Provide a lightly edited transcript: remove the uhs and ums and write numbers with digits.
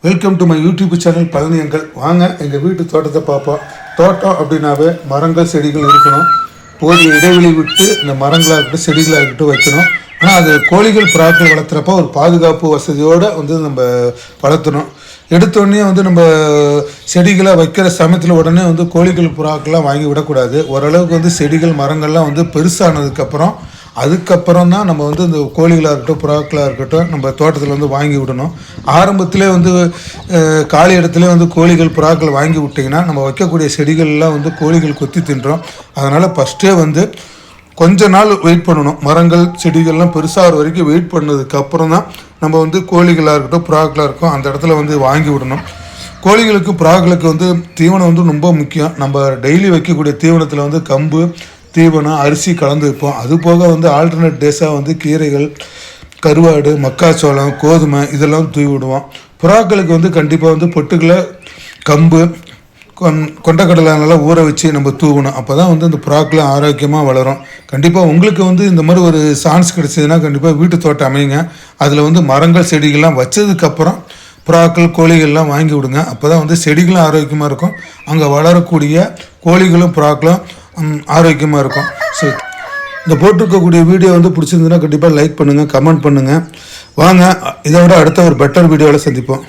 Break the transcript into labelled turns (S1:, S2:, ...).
S1: Welcome to my YouTube channel பழனியங்கள். வாங்க எங்கள் வீட்டு தோட்டத்தை பார்ப்போம். தோட்டம் அப்படின்னாவே மரங்கள் செடிகள் இருக்கணும். போதிய இடைவெளி விட்டு இந்த மரங்களாக இருக்கட்டும் செடிகளாக இருக்கட்டும் வைக்கணும். ஆனால் அது கோழிகள் புறாக்கள் வளர்த்துறப்போ ஒரு பாதுகாப்பு வசதியோடு நம்ம வளர்த்தணும். எடுத்தோடனே நம்ம செடிகளை வைக்கிற சமயத்தில் உடனே கோழிகள் புறாக்கள்லாம் வாங்கி விடக்கூடாது. ஓரளவுக்கு செடிகள் மரங்கள்லாம் பெருசானதுக்கப்புறம் அதுக்கப்புறம் தான் நம்ம இந்த கோழிகளாக இருக்கட்டும் புறாக்களாக இருக்கட்டும் நம்ம தோட்டத்தில் வாங்கி விடணும். ஆரம்பத்திலே காலி இடத்துல கோழிகள் புறாக்கள் வாங்கி விட்டிங்கன்னா நம்ம வைக்கக்கூடிய செடிகள்லாம் கோழிகள் கொத்தி தின்றோம். அதனால் ஃபஸ்ட்டே கொஞ்ச நாள் வெயிட் பண்ணணும். மரங்கள் செடிகள்லாம் பெருசாகிற வரைக்கும் வெயிட் பண்ணதுக்கப்புறம் தான் நம்ம கோழிகளாக இருக்கட்டும் புறாக்களாக இருக்கும் அந்த இடத்துல வாங்கி விடணும். கோழிகளுக்கு புறாக்களுக்கு தீவனம் ரொம்ப முக்கியம். நம்ம டெய்லி வைக்கக்கூடிய தீவனத்தில் கம்பு தீவனம் அரிசி கலந்து வைப்போம். அது போக ஆல்டர்னேட் டேஸாக கீரைகள் கருவாடு மக்காச்சோளம் கோதுமை இதெல்லாம் தூவி விடுவோம். புறாக்களுக்கு கண்டிப்பாக பொட்டுக்களை கம்பு கொண்டக்கடலை நல்லா ஊற வச்சு நம்ம தூவணும். அப்போ தான் இந்த புறாக்கெலாம் ஆரோக்கியமாக வளரும். கண்டிப்பாக உங்களுக்கு இந்த மாதிரி ஒரு சான்ஸ் கிடச்சிதுன்னா கண்டிப்பாக வீட்டு தோட்டம் அமைங்க. அதில் மரங்கள் செடிகள்லாம் வச்சதுக்கப்புறம் புறாக்கள் கோழிகள்லாம் வாங்கி விடுங்க. அப்போ தான் செடிகளும் ஆரோக்கியமாக இருக்கும். அங்கே வளரக்கூடிய கோழிகளும் புறாக்களும் ஆரோக்கியமாக இருக்கும். ஸோ இந்த போட்டிருக்கக்கூடிய வீடியோ பிடிச்சிருந்ததுன்னா கண்டிப்பாக லைக் பண்ணுங்கள் கமெண்ட் பண்ணுங்கள். வாங்க இதை விட அடுத்த ஒரு பெட்டர் வீடியோவில் சந்திப்போம்.